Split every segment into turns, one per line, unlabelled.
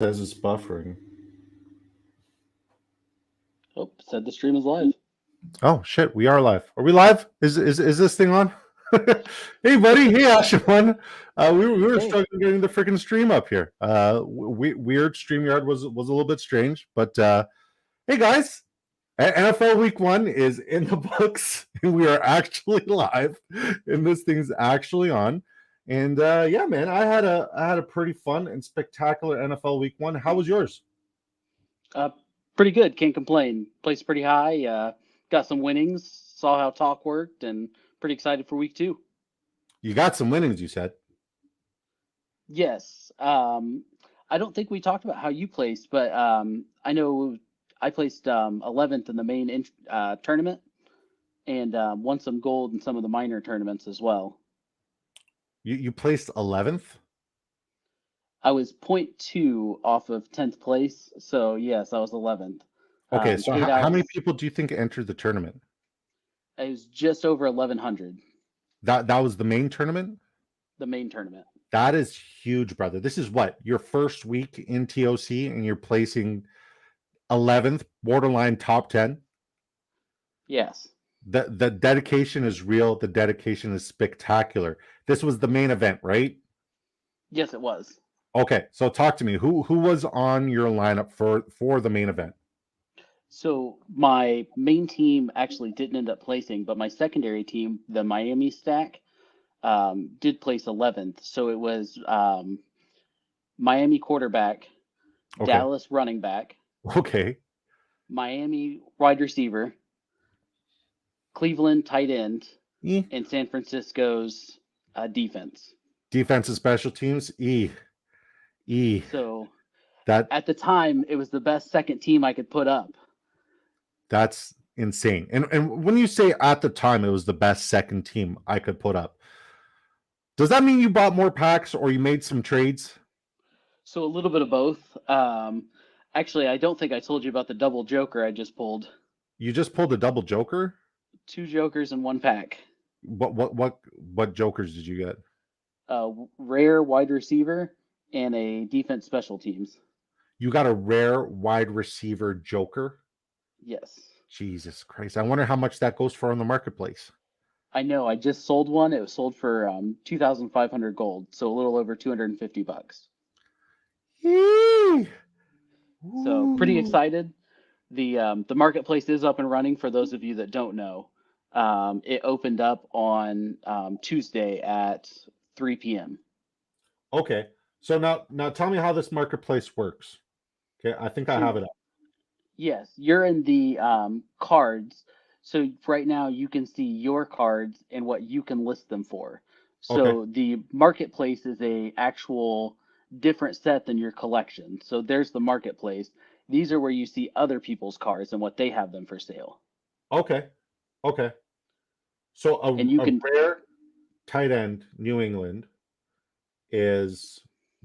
Says it's buffering.
Oh, said the stream is live.
Oh shit, we are live. Are we live? Is this thing on? Hey buddy, hey Ashenone1. We were
Hey,
struggling getting the freaking stream up here. Weird StreamYard was a little bit strange, but hey guys, NFL Week 1 is in the books, and we are actually live, and this thing's actually on. And yeah, man, I had a pretty fun and spectacular NFL Week 1. How was yours?
uh, pretty good. Can't complain. Placed pretty high. Got some winnings. Saw how talk worked, and pretty excited for week two.
You got some winnings, you said.
Yes. I don't think we talked about how you placed, but I know I placed 11th in the main tournament and won some gold in some of the minor tournaments as well.
You placed 11th.
I was point 0.2 off of 10th place, so yes, I was 11th.
Okay, so
Paid
how
out.
many people do you think entered the tournament?
It was just over 1,100,
That was the main tournament.
the main tournament.
That is huge, brother. This is what your first week in TOC, and you're placing 11th, borderline top 10.
Yes.
The dedication is real. The dedication is spectacular. This was the main event, right?
Yes, it was.
Okay, so talk to me. Who was on your lineup for the main event?
So my main team actually didn't end up placing, but my secondary team, the Miami stack, did place 11th. So it was Miami quarterback,
Okay,
Dallas running back,
okay.
Miami wide receiver, Cleveland tight end,
E
and San Francisco's defense.
defensive special teams. E
So
that
at the time, it was the best second team I could put up.
That's insane. And when you say at the time it was the best second team I could put up, does that mean you bought more packs or you made some trades?
So a little bit of both. Actually, I don't think I told you about the double joker I just pulled.
You just pulled a double joker?
Two jokers in one pack.
What jokers did you get?
Rare wide receiver and a defense special teams.
You got a rare wide receiver joker?
Yes.
Jesus Christ. I wonder how much that goes for on the marketplace.
I know. I just sold one. It was sold for 2,500 gold, so a little over 250 bucks.
Yee!
So pretty
Ooh.
excited. The marketplace is up and running for those of you that don't know. It opened up on Tuesday at 3 p.m.
Okay. So now tell me how this marketplace works. Okay, I think I
So
have it up.
yes, you're in the cards. So right now you can see your cards and what you can list them for.
Okay.
So the marketplace is a actual different set than your collection. So there's the marketplace. These are where you see other people's cards and what they have them for sale.
Okay. Okay. So
And you
a
can
rare tight end New England is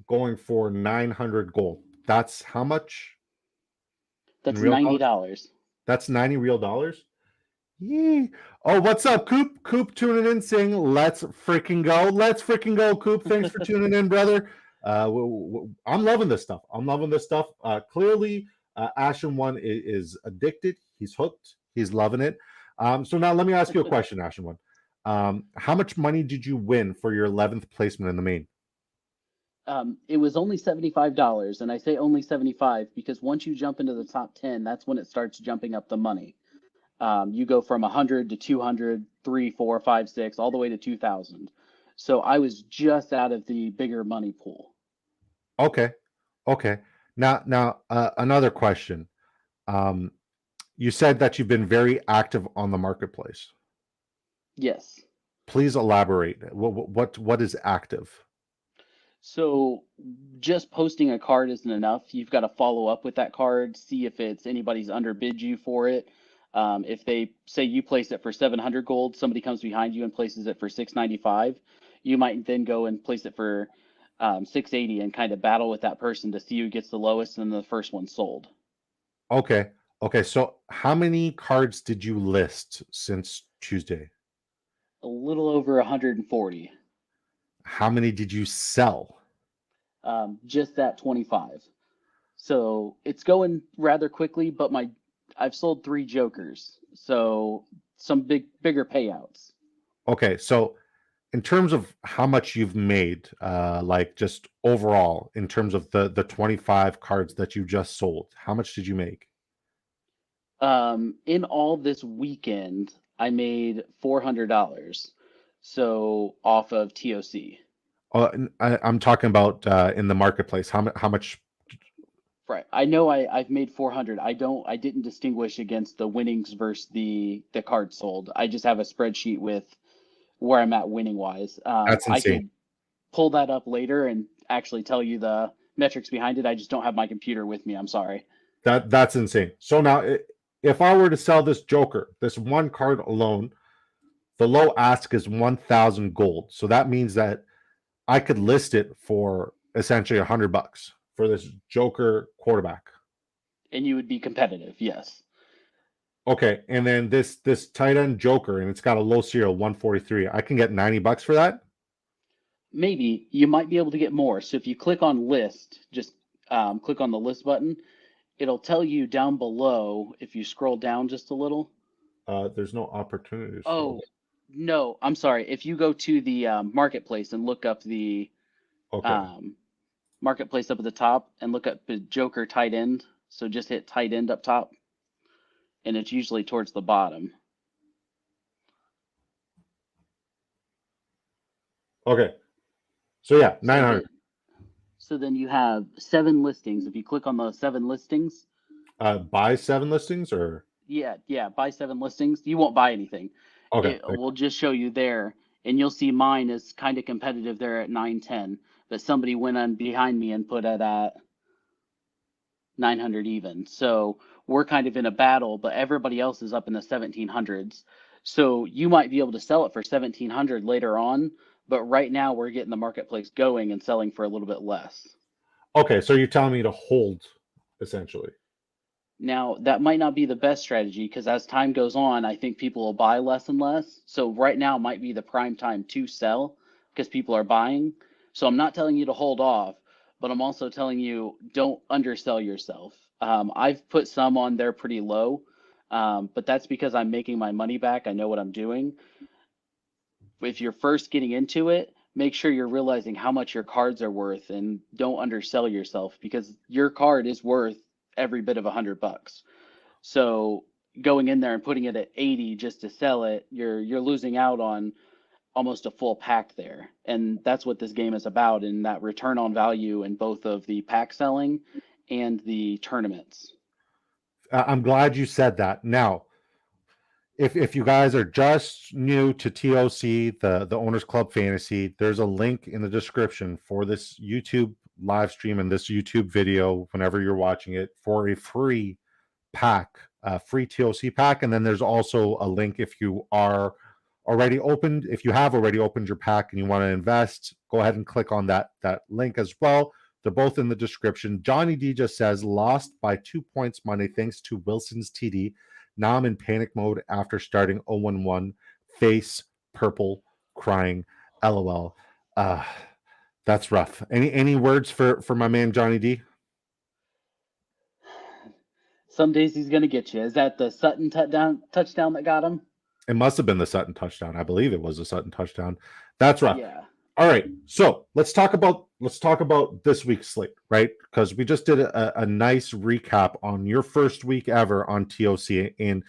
going for 900 gold. That's how much in
that's
real
$90.
dollars? That's 90 real dollars. Yee. Oh, what's up, Coop? Coop tuning in saying, let's freaking go. Let's freaking go, Coop. Thanks for tuning in, brother. I'm loving this stuff. I'm loving this stuff. Clearly, Ashen1 is addicted. He's hooked. He's loving it. So now let me ask you a question, Ashen1. How much money did you win for your 11th placement in the main?
It was only $75, and I say only 75 because once you jump into the top 10, that's when it starts jumping up the money. You go from 100 to 200, 3, 4, 5, 6, all the way to 2,000. So I was just out of the bigger money pool.
Okay. Okay. Now, another question. Um, you said that you've been very active on the marketplace.
Yes.
Please elaborate. What is active?
So just posting a card isn't enough. You've got to follow up with that card, see if it's anybody's underbid you for it. If they say you place it for 700 gold, somebody comes behind you and places it for 695, you might then go and place it for 680 and kind of battle with that person to see who gets the lowest and the first one sold.
Okay. Okay. So how many cards did you list since Tuesday?
A little over 140.
How many did you sell?
Just that 25. So it's going rather quickly, but I've sold 3 Jokers, so some bigger payouts.
Okay, so in terms of how much you've made, like just overall, in terms of the 25 cards that you just sold, how much did you make?
In all this weekend, I made $400. So off of TOC.
I'm talking about in the marketplace. How much?
Right. I know I've made 400. I didn't distinguish against the winnings versus the cards sold. I just have a spreadsheet with where I'm at winning wise.
That's
I
insane.
could pull that up later and actually tell you the metrics behind it. I just don't have my computer with me. I'm sorry.
That's insane. So now, if I were to sell this Joker, this one card alone, the low ask is 1,000 gold. So that means that I could list it for essentially $100 for this Joker quarterback.
And you would be competitive, yes.
Okay, and then this tight end Joker, and it's got a low serial 143. I can get $90 for that.
Maybe you might be able to get more. So if you click on list, just click on the list button, it'll tell you down below if you scroll down just a little.
There's no opportunities.
Oh, no, I'm sorry. If you go to the marketplace and look up the
Okay.
um, marketplace up at the top and look up the Joker tight end, so just hit tight end up top, and it's usually towards the bottom.
Okay. So yeah,
So
900.
then, so then you have 7 listings. If you click on those 7 listings,
Buy 7 listings or
yeah, buy 7 listings. You won't buy anything.
okay.
It will just show you there, and you'll see mine is kind of competitive there at 910, but somebody went on behind me and put it at 900 even. So we're kind of in a battle, but everybody else is up in the 1700s. So you might be able to sell it for 1700 later on, but right now we're getting the marketplace going and selling for a little bit less.
Okay, so you're telling me to hold essentially.
Now, that might not be the best strategy because as time goes on, I think people will buy less and less. So right now might be the prime time to sell because people are buying. So I'm not telling you to hold off, but I'm also telling you don't undersell yourself. I've put some on there pretty low, but that's because I'm making my money back. I know what I'm doing. If you're first getting into it, make sure you're realizing how much your cards are worth and don't undersell yourself because your card is worth every bit of $100. So going in there and putting it at 80 just to sell it, you're losing out on almost a full pack there. And that's what this game is about in that return on value in both of the pack selling and the tournaments.
I'm glad you said that. Now, if you guys are just new to TOC, the Owners Club Fantasy, there's a link in the description for this YouTube live stream and this YouTube video whenever you're watching it for a free pack, free TOC pack. And then there's also a link if you are already opened, if you have already opened your pack and you want to invest, go ahead and click on that link as well. They're both in the description. Johnny D just says, lost by 2 points Monday thanks to Wilson's TD. Now I'm in panic mode after starting 0-1. Face purple, crying. LOL. That's rough. Any words for my man Johnny D?
Some days he's going to get you. Is that the Sutton touchdown that got him?
It must have been the Sutton touchdown. I believe it was the Sutton touchdown. That's rough.
Yeah.
All right, so let's talk about this week's slate, right? Because we just did a nice recap on your first week ever on TOC, and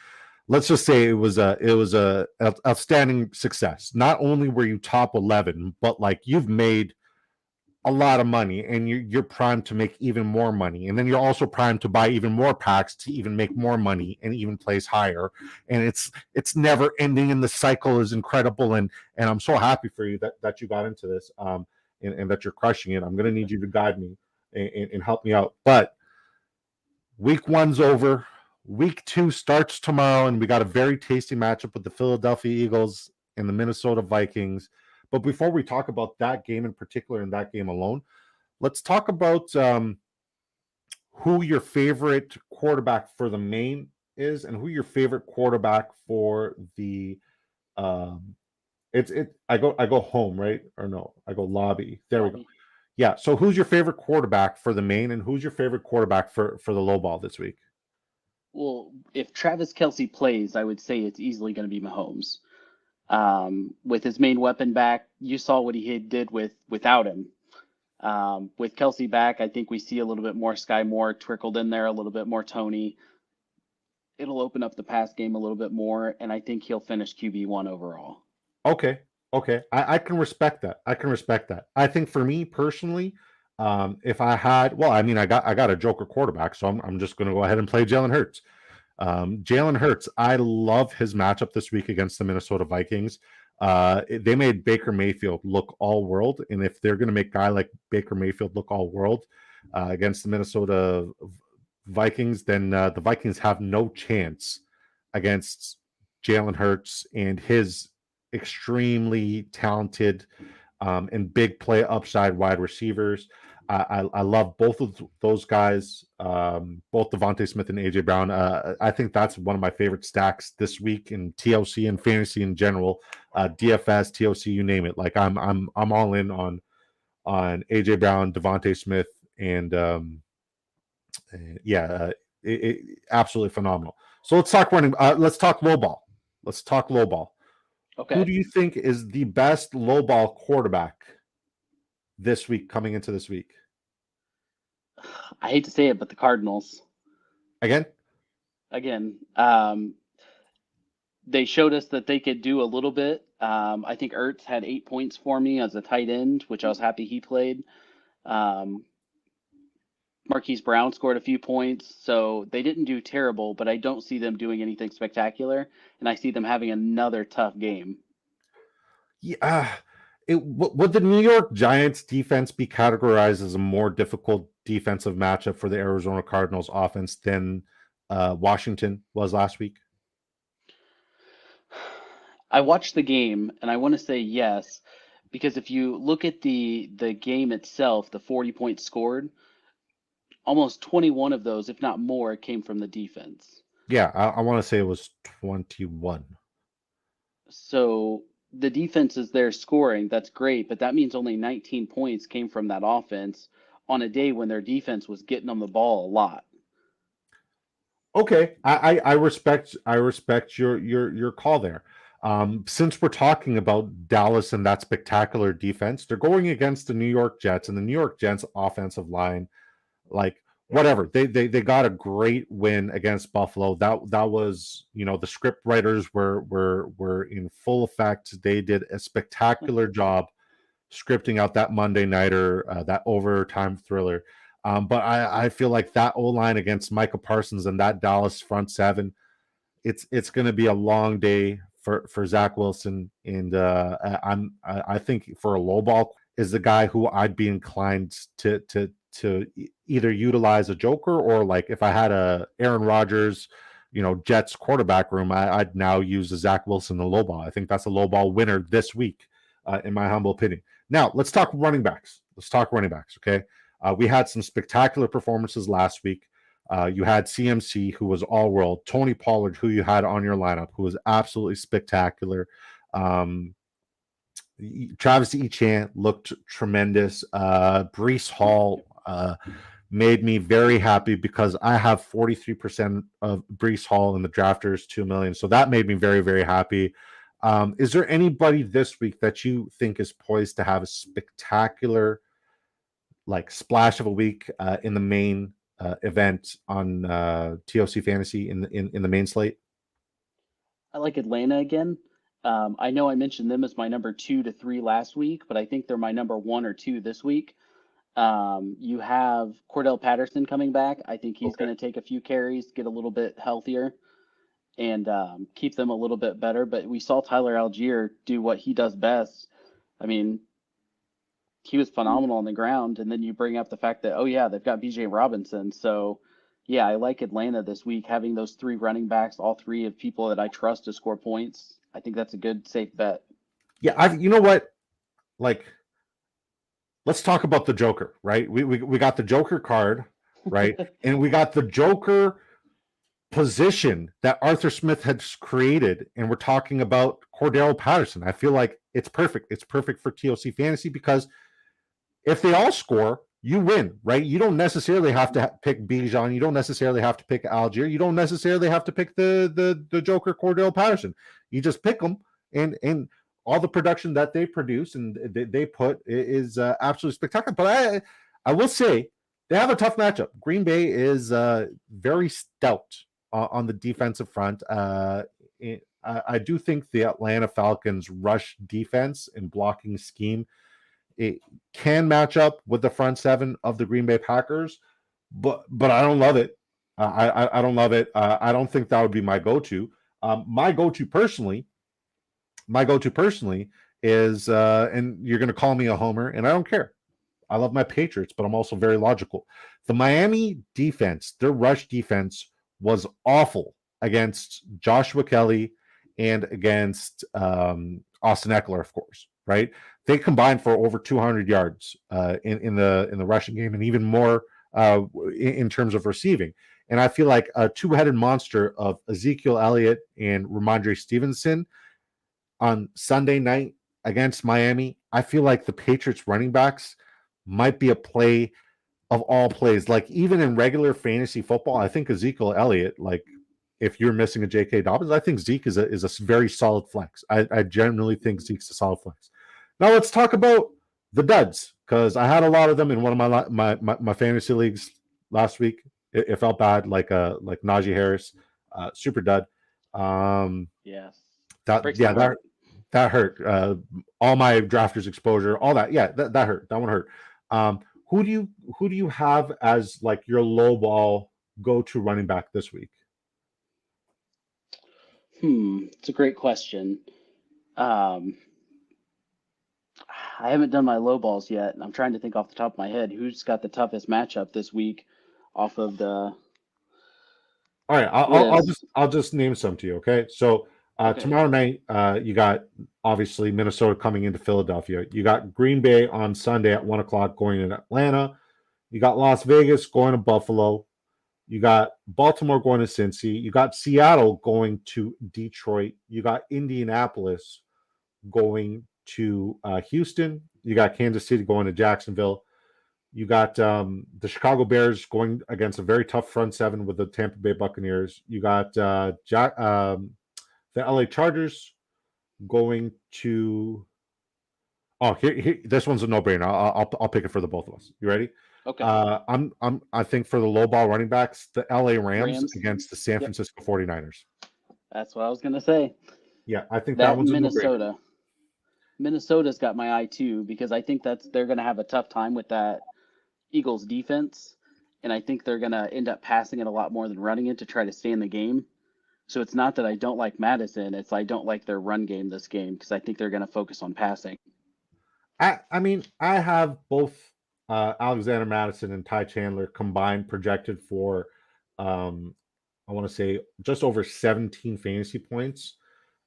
let's just say it was a outstanding success. Not only were you top 11, but like you've made a lot of money and you're primed to make even more money, and then you're also primed to buy even more packs to even make more money and even place higher, and it's never ending, and the cycle is incredible, and I'm so happy for you that you got into this, and that you're crushing it. I'm going to need you to guide me and help me out. But week one's over, week two starts tomorrow, and we got a very tasty matchup with the Philadelphia Eagles and the Minnesota Vikings. But before we talk about that game in particular and that game alone, let's talk about who your favorite quarterback for the main is and who your favorite quarterback for the I go home, right? Or no, I go lobby. There we go. Yeah. So who's your favorite quarterback for the main, and who's your favorite quarterback for the low ball this week?
Well, if Travis Kelsey plays, I would say it's easily going to be Mahomes. With his main weapon back, you saw what he did without him. With Kelsey back, I think we see a little bit more Sky Moore trickled in there, a little bit more Tony. It'll open up the pass game a little bit more, and I think he'll finish QB1 overall.
Okay. Okay. I can respect that. I think for me personally, if I had, well, I mean, I got a joker quarterback, so I'm just going to go ahead and play Jalen Hurts. Jalen Hurts, I love his matchup this week against the Minnesota Vikings. They made Baker Mayfield look all world, and if they're going to make a guy like Baker Mayfield look all world against the Minnesota Vikings, then the Vikings have no chance against Jalen Hurts and his extremely talented and big play upside wide receivers. I love both of those guys, both Devontae Smith and AJ Brown. I think that's one of my favorite stacks this week in TOC and fantasy in general. DFS, TOC, you name it. Like I'm all in on AJ Brown, Devontae Smith, and absolutely phenomenal. So let's talk running. Let's talk low ball.
Okay.
Who do you think is the best low ball quarterback this week, coming into this week?
I hate to say it, but the Cardinals.
Again,
they showed us that they could do a little bit. I think Ertz had 8 points for me as a tight end, which I was happy he played. Marquise Brown scored a few points, so they didn't do terrible, but I don't see them doing anything spectacular, and I see them having another tough game.
yeah. Would the New York Giants defense be categorized as a more difficult defensive matchup for the Arizona Cardinals offense than Washington was last week?
I watched the game, and I want to say yes, because if you look at the game itself, the 40 points scored, almost 21 of those, if not more, came from the defense.
Yeah, I want to say it was 21.
So the defense is there scoring. That's great, but that means only 19 points came from that offense on a day when their defense was getting them the ball a lot.
Okay, I respect your call there. Since we're talking about Dallas and that spectacular defense, they're going against the New York Jets, and the New York Jets offensive line, like whatever, they got a great win against Buffalo. That was, the script writers were in full effect. They did a spectacular job scripting out that Monday nighter, that overtime thriller. But I feel like that O line against Micah Parsons and that Dallas front seven, it's going to be a long day for Zach Wilson, and I think for a low ball is the guy who I'd be inclined to either utilize a joker, or like if I had a Aaron Rodgers, Jets quarterback room, I'd now use a Zach Wilson the low ball. I think that's a low ball winner this week, in my humble opinion. Now let's talk running backs. Okay. We had some spectacular performances last week. You had CMC, who was all world. Tony Pollard, who you had on your lineup, who was absolutely spectacular. Travis Etienne looked tremendous. Breece Hall made me very happy because I have 43% of Breece Hall in the drafters 2 million. So that made me very, very happy. Is there anybody this week that you think is poised to have a spectacular, like, splash of a week in the main event on TOC Fantasy in the main slate?
I like Atlanta again. I know I mentioned them as my number 2 to 3 last week, but I think they're my number 1 or 2 this week. You have Cordell Patterson coming back. I think he's going to take a few carries, get a little bit healthier, and keep them a little bit better. But we saw Tyler Algier do what he does best. I mean, he was phenomenal on the ground. And then you bring up the fact that, oh, yeah, they've got BJ Robinson. So, yeah, I like Atlanta this week, having those 3 running backs, all 3 of people that I trust to score points. I think that's a good, safe bet.
Yeah, you know what? Like, let's talk about the Joker, right? We got the Joker card, right? And we got the Joker position that Arthur Smith has created, and we're talking about Cordell Patterson. I feel like it's perfect. It's perfect for TOC Fantasy because if they all score, you win, right? You don't necessarily have to pick Bijan. You don't necessarily have to pick Algier. You don't necessarily have to pick the Joker Cordell Patterson. You just pick them, and all the production that they produce and they put is absolutely spectacular. But I will say they have a tough matchup. Green Bay is very stout on the defensive front. I do think the Atlanta Falcons rush defense and blocking scheme, it can match up with the front seven of the Green Bay Packers, but I don't love it. I don't love it. I don't think that would be my go-to. My go-to personally is, and you're going to call me a homer, and I don't care. I love my Patriots, but I'm also very logical. The Miami defense, their rush defense was awful against Joshua Kelly and against Austin Eckler, of course, right? They combined for over 200 yards in the rushing game, and even more in terms of receiving. And I feel like a two-headed monster of Ezekiel Elliott and Ramondre Stevenson on Sunday night against Miami, I feel like the Patriots running backs might be a play of all plays. Like even in regular fantasy football, I think Ezekiel Elliott, like if you're missing a J.K. Dobbins, I think Zeke is a very solid flex. I generally think Zeke's a solid flex. Now let's talk about the duds, because I had a lot of them in one of my fantasy leagues last week. It felt bad, like Najee Harris, super dud.
Yes.
That yeah that hurt. All my drafters exposure, all that. Yeah, that hurt. That one hurt. Who do you have as like your low ball go to running back this week?
It's a great question. Um, I haven't done my low balls yet, and I'm trying to think off the top of my head who's got the toughest matchup this week off of the
All right,
list.
I'll just name some to you. Okay, so
Okay.
tomorrow night you got obviously Minnesota coming into Philadelphia. You got Green Bay on Sunday at 1 o'clock going in Atlanta. You got Las Vegas going to Buffalo. You got Baltimore going to Cincy. You got Seattle going to Detroit. You got Indianapolis going to Houston. You got Kansas City going to Jacksonville. You got the Chicago Bears going against a very tough front seven with the Tampa Bay Buccaneers. You got the LA Chargers going to. Oh, here this one's a no-brainer. I'll pick it for the both of us. You ready?
Okay.
I think for the low ball running backs, the LA Rams
Rams.
against the San
Yep.
Francisco 49ers.
That's what I was gonna say.
Yeah, I think that
That
one's a no-brainer.
Minnesota. Minnesota's got my eye too because I think they're gonna have a tough time with that Eagles defense, and I think they're gonna end up passing it a lot more than running it to try to stay in the game. So it's not that I don't like Madison; it's I don't like their run game this game because I think they're gonna focus on passing.
I mean, I have both Alexander Madison and Ty Chandler combined projected for I want to say just over 17 fantasy points.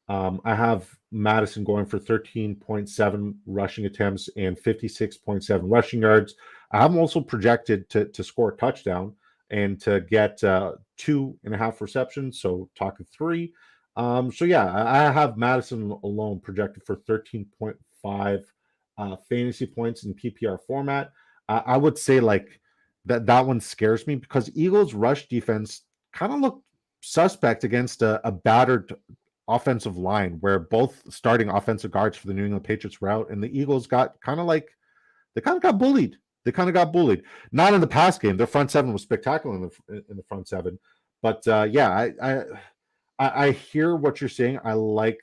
I have Madison going for 13.7 rushing attempts and 56.7 rushing yards. I'm also projected to score a touchdown and to get 2.5 receptions, so talking three. So yeah, I have Madison alone projected for 13.5 fantasy points in PPR format. I would say like that one scares me because Eagles rush defense kind of looked suspect against a battered offensive line where both starting offensive guards for the New England Patriots were out, and the Eagles got kind of like they kind of got bullied. They kind of got bullied. Not in the pass game. Their front seven was spectacular in the front seven, but yeah, I hear what you're saying. I like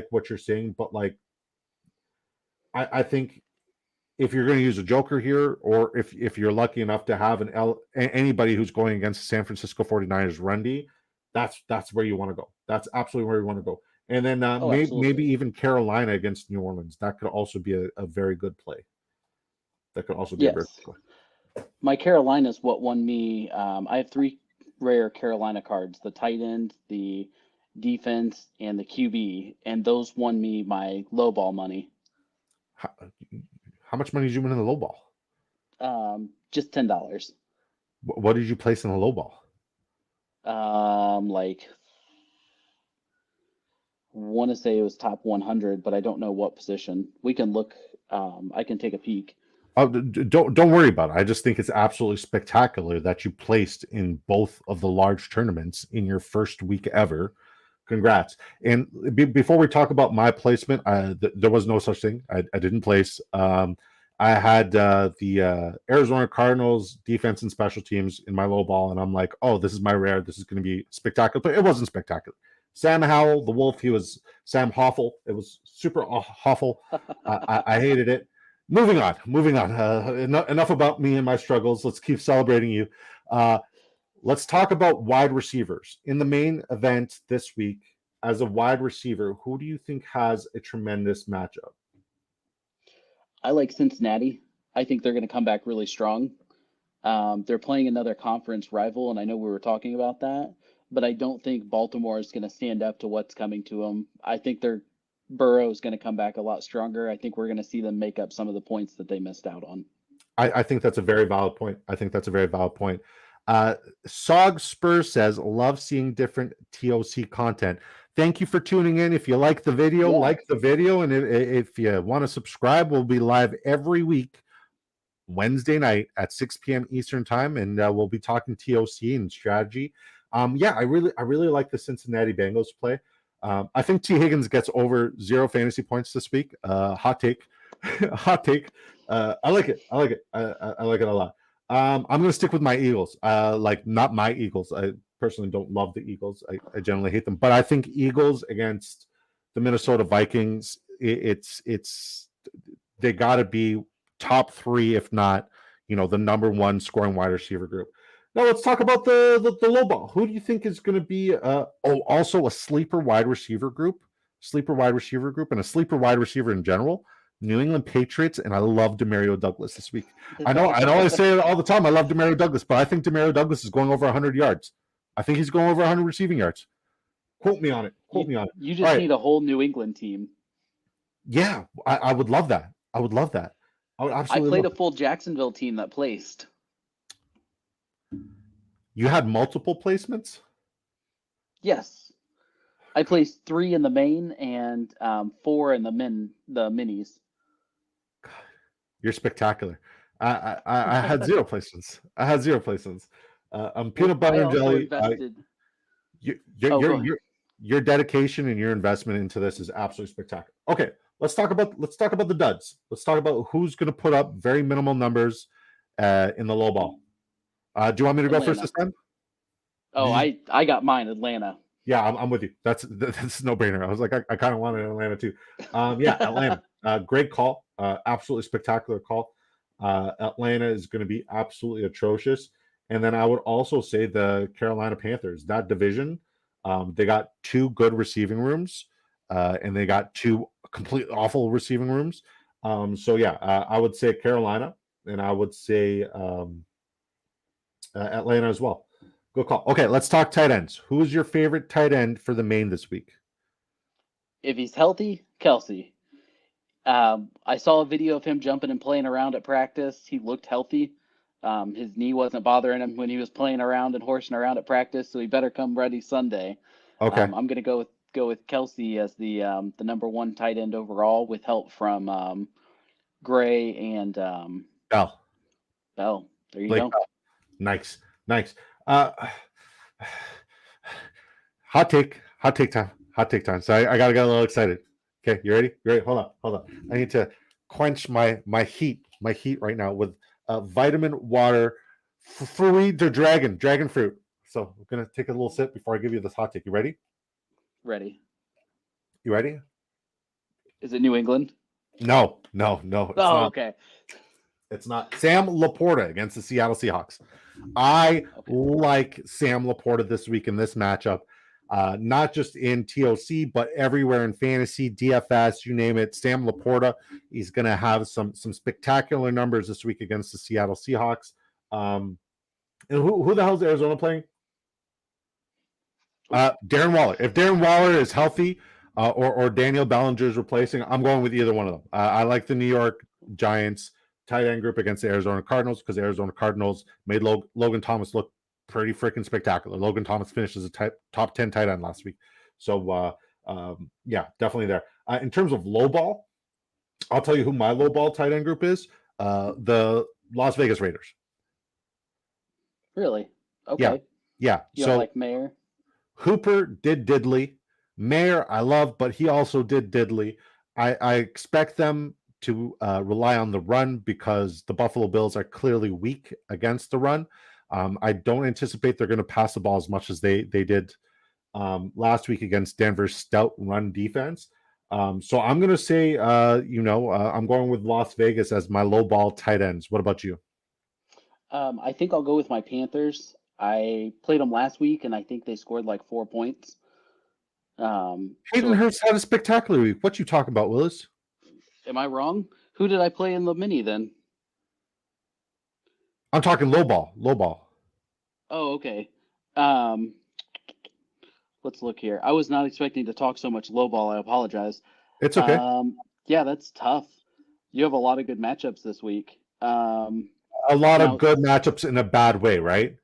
what you're saying, but like I think if you're going to use a joker here, or if you're lucky enough to have anybody who's going against the San Francisco 49ers run D, that's where you want to go. That's absolutely where you want to go. And then
Oh,
maybe
absolutely.
even Carolina against New Orleans. That could also be a very good play. That could also be a very
Yes.
good play.
My Carolina's what won me. I have three rare Carolina cards: the tight end, the defense, and the QB, and those won me my low ball money.
How, how much money did you win in the low ball?
Just $10.
What did you place in the low ball?
Like want to say it was top 100, but I don't know what position. We can look. I can take a peek.
Don't worry about it. I just think it's absolutely spectacular that you placed in both of the large tournaments in your first week ever. Congrats. And before we talk about my placement, there was no such thing. I didn't place. I had the Arizona Cardinals defense and special teams in my low ball, and I'm like, oh, this is my rare. This is going to be spectacular. But it wasn't spectacular. Sam Howell, the Wolf, he was Sam Hoffel. It was super Hoffel. I hated it. Moving on. Enough about me and my struggles. Let's keep celebrating you. Let's talk about wide receivers. In the main event this week, as a wide receiver, who do you think has a tremendous matchup?
I like Cincinnati. I think they're going to come back really strong. They're playing another conference rival, and I know we were talking about that, but I don't think Baltimore is going to stand up to what's coming to them. I think Burrow is going to come back a lot stronger. I think we're going to see them make up some of the points that they missed out on.
I think that's a very valid point. Sog Spurs says, love seeing different TOC content. Thank you for tuning in. If you like the video, like the video. And if you want to subscribe, we'll be live every week, Wednesday night at 6 p.m. Eastern time. And we'll be talking TOC and strategy. I really like the Cincinnati Bengals play. I think T. Higgins gets over 0 fantasy points this week. Hot take. Hot take. I like it. I like it a lot. I'm going to stick with my Eagles. Not my Eagles. I personally don't love the Eagles. I generally hate them. But I think Eagles against the Minnesota Vikings, they got to be top 3, if not, the number 1 scoring wide receiver group. Now let's talk about the low ball. Who do you think is going to be also a sleeper wide receiver group, and a sleeper wide receiver in general? New England Patriots, and I love Demario Douglas this week. I know I say it all the time. I love Demario Douglas, but I think Demario Douglas is going over 100 yards. I think he's going over 100 receiving yards. Quote me on it.
You just need a whole New England team.
Yeah, I would love that. I would absolutely.
I played a full Jacksonville team that placed.
You had multiple placements?
Yes. I placed 3 in the main and 4 in the minis.
You're spectacular. I had 0 placements. I'm peanut butter and jelly. Your dedication and your investment into this is absolutely spectacular. Okay, let's talk about the duds. Let's talk about who's going to put up very minimal numbers in the low ball. Do you want me to go first this time?
Oh, I got mine, Atlanta.
Yeah, I'm with you. That's a no-brainer. I was like, I kind of wanted Atlanta too. Atlanta. Great call. Absolutely spectacular call. Atlanta is going to be absolutely atrocious. And then I would also say the Carolina Panthers. That division, they got 2 good receiving rooms, and they got 2 completely awful receiving rooms. I would say Carolina, and I would say Atlanta as well. Good call. Okay, let's talk tight ends. Who is your favorite tight end for the main this week?
If he's healthy, Kelsey. I saw a video of him jumping and playing around at practice. He looked healthy. His knee wasn't bothering him when he was playing around and horsing around at practice, so he better come ready Sunday.
Okay.
I'm going to go with Kelsey as the number 1 tight end overall, with help from Gray and
Bell.
There you go.
Bell. Nice. Hot take time. So I gotta get a little excited. Okay, you ready? Hold on. I need to quench my heat right now with vitamin water, fruit to dragon fruit. So I'm gonna take a little sip before I give you this hot take. You ready?
Ready.
You ready?
Is it New England?
No. It's not.
Okay.
It's not. Sam Laporta against the Seattle Seahawks. I like Sam Laporta this week in this matchup, not just in TOC, but everywhere in fantasy, DFS, you name it. Sam Laporta, he's going to have some spectacular numbers this week against the Seattle Seahawks. And who the hell is Arizona playing? Darren Waller. If Darren Waller is healthy, or Daniel Bellinger is replacing, I'm going with either one of them. I like the New York Giants tight end group against the Arizona Cardinals because the Arizona Cardinals made Logan Thomas look pretty freaking spectacular. Logan Thomas finished as a top 10 tight end last week. So, definitely there. In terms of low ball, I'll tell you who my low ball tight end group is. The Las Vegas Raiders.
Really?
Yeah,
Okay.
yeah.
You don't
So
like Mayer?
Hooper did diddly. Mayer, I love, but he also did diddly. I expect them to rely on the run because the Buffalo Bills are clearly weak against the run. I don't anticipate they're going to pass the ball as much as they did last week against Denver's stout run defense. So I'm going to say, I'm going with Las Vegas as my low ball tight ends. What about you?
I think I'll go with my Panthers. I played them last week, and I think they scored like 4 points.
Hayden
So
Hurst had a spectacular week. What you talking about, Willis?
am I wrong? Who did I play in the mini then?
I'm talking low ball, low ball.
Oh, okay. Um, let's look here. I was not expecting to talk so much low ball. I apologize.
It's okay.
Yeah, that's tough. You have a lot of good matchups this week.
A lot of
Now,
good matchups in a bad way, right?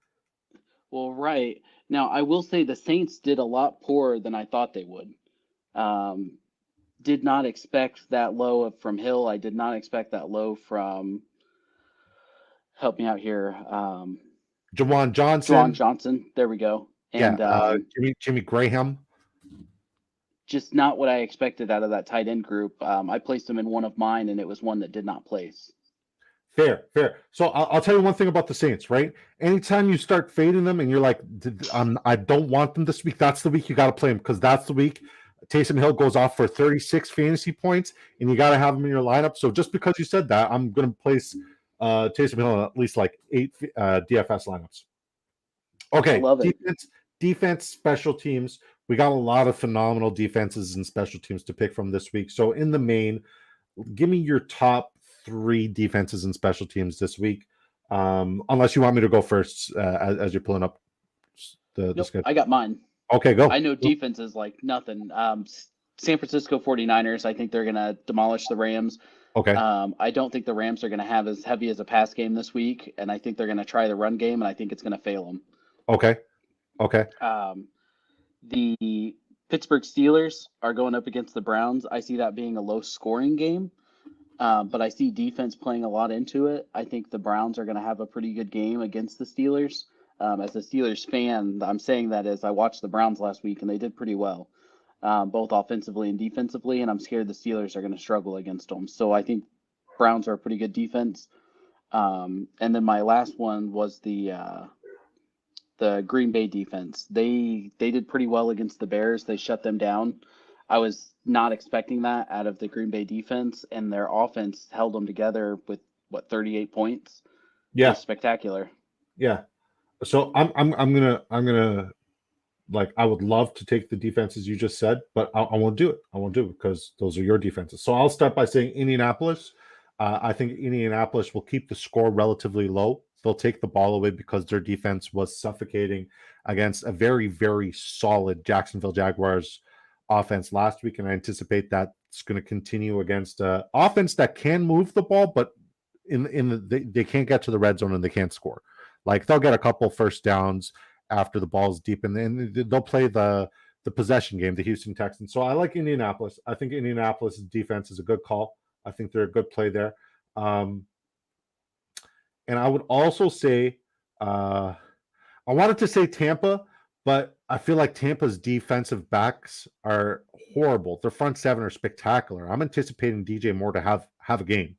well, right. Now, I will say the Saints did a lot poorer than I thought they would. Um, did not expect that low from Hill. I did not expect that low from, help me out here,
Jawan
Juwan
Johnson,
Johnson. There we go.
yeah,
And
Jimmy Graham.
just not what I expected out of that tight end group. I placed him in one of mine, and it was one that did not place.
Fair, fair. So I'll tell you one thing about the Saints, right? Anytime you start fading them and you're like, I don't want them this week, that's the week you got to play them because that's the week Taysom Hill goes off for 36 fantasy points and you got to have him in your lineup. So just because you said that, I'm going to place Taysom Hill in at least like 8 DFS lineups.
I
Okay,
love it.
defense, special teams. We got a lot of phenomenal defenses and special teams to pick from this week. So in the main, give me your top 3 defenses and special teams this week. Unless you want me to go first as you're pulling up the
Nope,
schedule.
I got mine.
Okay, go.
I know defense is like nothing. San Francisco 49ers, I think they're going to demolish the Rams.
Okay.
I don't think the Rams are going to have as heavy as a pass game this week, and I think they're going to try the run game, and I think it's going to fail them.
Okay. Okay.
The Pittsburgh Steelers are going up against the Browns. I see that being a low-scoring game, but I see defense playing a lot into it. I think the Browns are going to have a pretty good game against the Steelers. As a Steelers fan, I'm saying that as I watched the Browns last week, and they did pretty well, both offensively and defensively, and I'm scared the Steelers are going to struggle against them. So I think Browns are a pretty good defense. And then my last one was the Green Bay defense. They did pretty well against the Bears. They shut them down. I was not expecting that out of the Green Bay defense, and their offense held them together with 38 points.
Yeah.
Just spectacular.
Yeah. So I'm gonna like I would love to take the defenses you just said, but I won't do it. I won't do it because those are your defenses. So I'll start by saying Indianapolis. I think Indianapolis will keep the score relatively low. They'll take the ball away because their defense was suffocating against a very, very solid Jacksonville Jaguars offense last week, and I anticipate that's going to continue against an offense that can move the ball, but they can't get to the red zone and they can't score. Like they'll get a couple first downs after the ball's deep, and then they'll play the possession game, the Houston Texans. So I like Indianapolis. I think Indianapolis' defense is a good call. I think they're a good play there. And I would also say, I wanted to say Tampa, but I feel like Tampa's defensive backs are horrible. Their front seven are spectacular. I'm anticipating DJ Moore to have a game.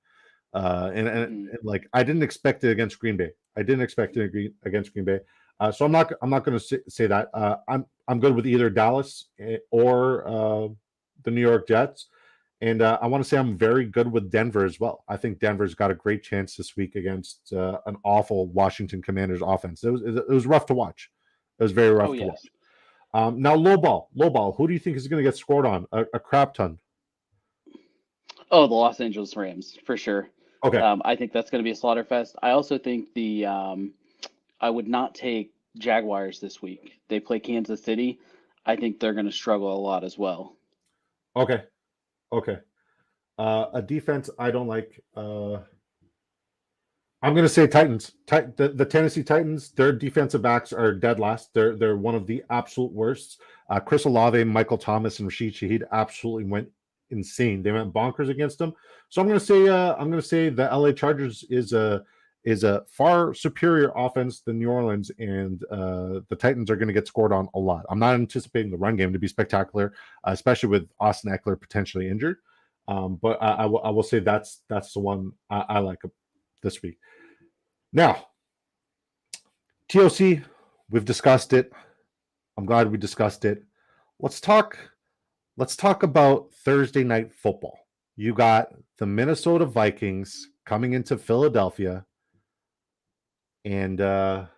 And like I didn't expect it against Green Bay. I didn't expect it against Green Bay. So I'm not going to say that. I'm good with either Dallas or the New York Jets. And I want to say I'm very good with Denver as well. I think Denver's got a great chance this week against an awful Washington Commanders offense. It was rough to watch. It was very rough to watch. Now, low ball. Who do you think is going to get scored on? A crap ton.
Oh, the Los Angeles Rams for sure.
Okay.
I think that's going to be a slaughter fest. I also think I would not take Jaguars this week. They play Kansas City. I think they're going to struggle a lot as well.
Okay. A defense I don't like. I'm going to say Titans. The Tennessee Titans. Their defensive backs are dead last. They're one of the absolute worst. Chris Olave, Michael Thomas, and Rashid Shaheed absolutely went insane. They went bonkers against them. So I'm going to say the LA Chargers is a far superior offense than New Orleans, and the Titans are going to get scored on a lot. I'm not anticipating the run game to be spectacular, especially with Austin Eckler potentially injured. But I will say that's the one I like this week. Now, TOC, we've discussed it. I'm glad we discussed it. Let's talk about Thursday night football. You got the Minnesota Vikings coming into Philadelphia, and the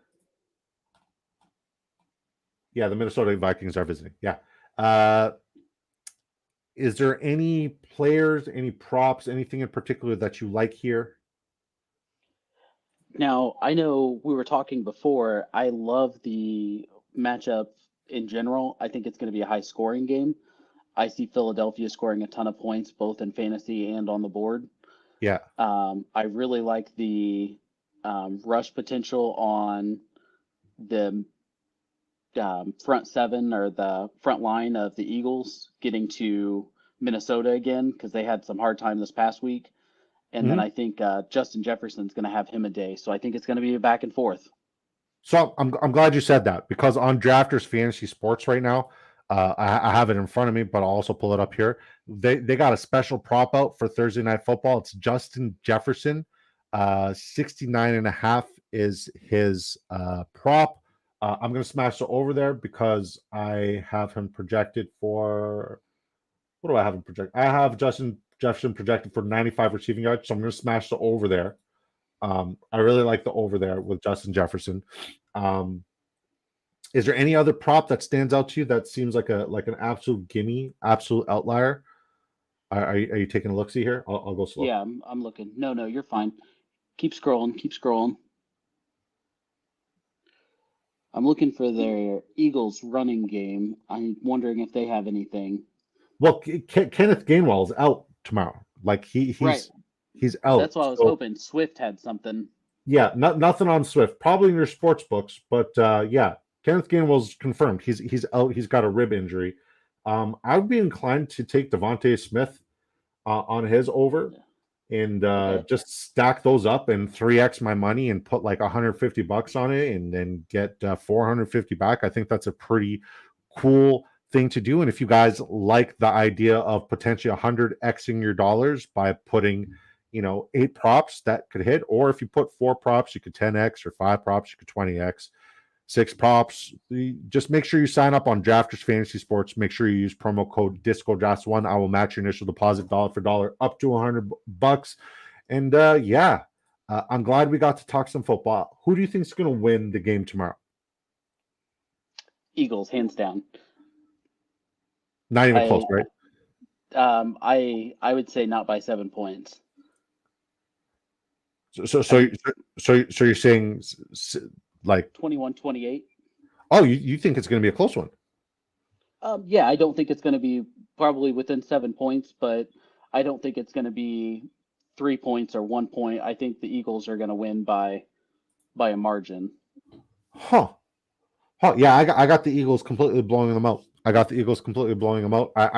Minnesota Vikings are visiting. Is there any players, any props, anything in particular that you like here?
Now, I know we were talking before. I love the matchup in general. I think it's going to be a high scoring game. I see Philadelphia scoring a ton of points, both in fantasy and on the board.
Yeah.
I really like the rush potential on the front seven or the front line of the Eagles getting to Minnesota again because they had some hard time this past week. And then I think Justin Jefferson's going to have him a day. So I think it's going to be a back and forth.
So I'm glad you said that, because on Drafters Fantasy Sports right now, I have it in front of me, but I'll also pull it up here. They got a special prop out for Thursday Night Football. It's Justin Jefferson. 69.5 is his prop. I'm going to smash the over there because I have him projected for, what do I have him projected? I have Justin Jefferson projected for 95 receiving yards, so I'm going to smash the over there. I really like the over there with Justin Jefferson. Is there any other prop that stands out to you that seems like an absolute gimme, absolute outlier? Are you taking a look-see here? I'll go slow.
Yeah, I'm looking. No, you're fine. Keep scrolling. Keep scrolling. I'm looking for their Eagles running game. I'm wondering if they have anything.
Well, Kenneth Gainwell is out tomorrow. Like he's
Right.
he's out.
That's why I was hoping Swift had something.
Yeah, nothing on Swift. Probably in your sports books, but yeah, Kenneth Gainwell's confirmed. He's out. He's got a rib injury. I would be inclined to take Devontae Smith on his over, and just stack those up and 3x my money and put like $150 on it, and then get 450 back. I think that's a pretty cool thing to do. And if you guys like the idea of potentially 100xing your dollars by putting 8 props that could hit, or if you put 4 props, you could 10x, or 5 props, you could 20x, 6 props. Just make sure you sign up on Drafters Fantasy Sports. Make sure you use promo code DiscoDrafts1. I will match your initial deposit dollar for dollar up to $100. And I'm glad we got to talk some football. Who do you think is going to win the game tomorrow?
Eagles, hands down.
Not even close, right?
I would say not by 7 points.
So you're saying like
21-28?
Oh, you think it's going to be a close one?
Yeah, I don't think it's going to be probably within 7 points, but I don't think it's going to be 3 points or 1 point. I think the Eagles are going to win by a margin.
Huh. Yeah, I got the Eagles completely blowing them out. I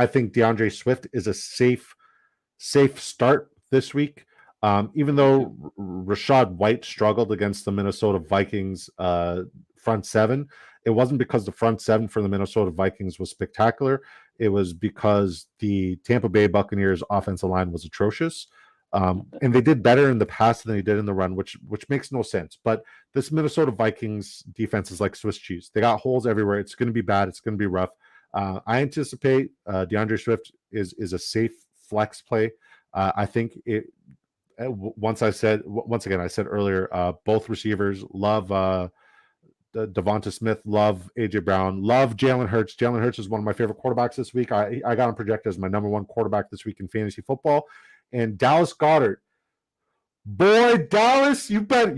think DeAndre Swift is a safe start this week. Even though Rachaad White struggled against the Minnesota Vikings front seven, it wasn't because the front seven for the Minnesota Vikings was spectacular. It was because the Tampa Bay Buccaneers offensive line was atrocious. And they did better in the pass than they did in the run, which makes no sense. But this Minnesota Vikings defense is like Swiss cheese. They got holes everywhere. It's going to be bad. It's going to be rough. I anticipate DeAndre Swift is a safe flex play. I think it. Once again, I said earlier, both receivers love Devonta Smith, love AJ Brown, love Jalen Hurts. Jalen Hurts is one of my favorite quarterbacks this week. I got him projected as my number 1 quarterback this week in fantasy football. And Dallas Goedert, boy, Dallas, you bet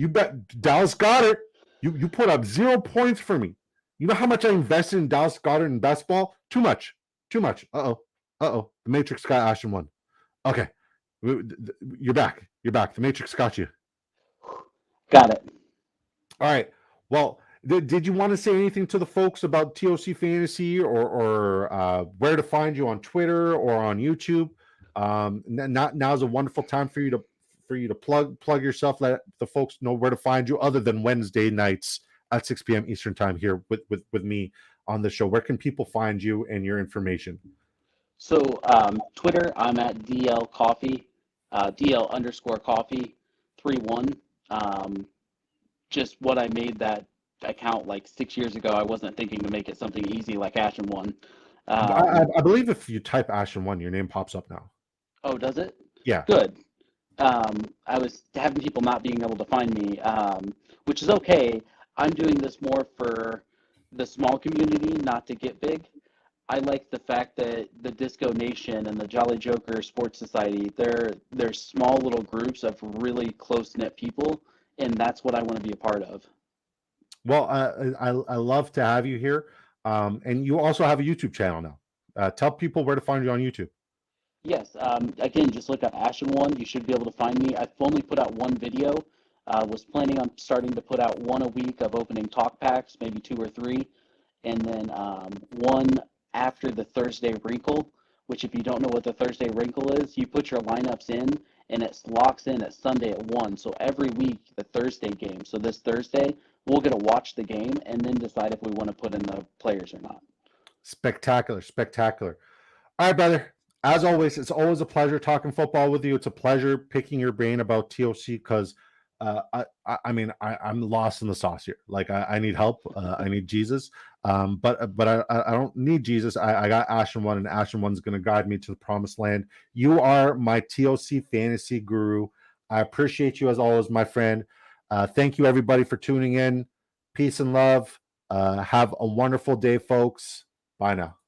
Dallas Goedert. You put up 0 points for me. You know how much I invested in Dallas Goedert in best ball? Too much. The Matrix got Ashenone1. Okay. You're back. The Matrix got you.
Got it.
All right. Well, did you want to say anything to the folks about TOC Fantasy, or where to find you on Twitter or on YouTube? Now is a wonderful time for you to plug yourself. Let the folks know where to find you, other than Wednesday nights at 6 p.m. Eastern time here with me on the show. Where can people find you and your information?
So Twitter, I'm at DL Coffee, DL_coffee 31. Just what I made that account like 6 years ago. I wasn't thinking to make it something easy like Ashenone1.
I believe if you type Ashenone1, your name pops up now.
Oh, does it?
Yeah.
Good. I was having people not being able to find me, which is okay. I'm doing this more for the small community, not to get big. I like the fact that the Disco Nation and the Jolly Joker Sports Society, they're small little groups of really close-knit people, and that's what I want to be a part of.
Well, I love to have you here. And you also have a YouTube channel now. Tell people where to find you on YouTube.
Yes, again, just look up Ashen1. You should be able to find me. I've only put out one video. Was planning on starting to put out one a week of opening talk packs, maybe 2 or 3, and then one after the Thursday wrinkle, which if you don't know what the Thursday wrinkle is, you put your lineups in, and it locks in at Sunday at 1. So every week, the Thursday game. So this Thursday, we'll get to watch the game and then decide if we want to put in the players or not.
Spectacular, spectacular. All right, brother. As always, it's always a pleasure talking football with you. It's a pleasure picking your brain about TOC because I'm lost in the sauce here. Like I need help. I need Jesus. But I don't need Jesus. I got Ashen1, and Ashen1's going to guide me to the promised land. You are my TOC fantasy guru. I appreciate you as always, my friend. Thank you everybody for tuning in. Peace and love. Have a wonderful day, folks. Bye now.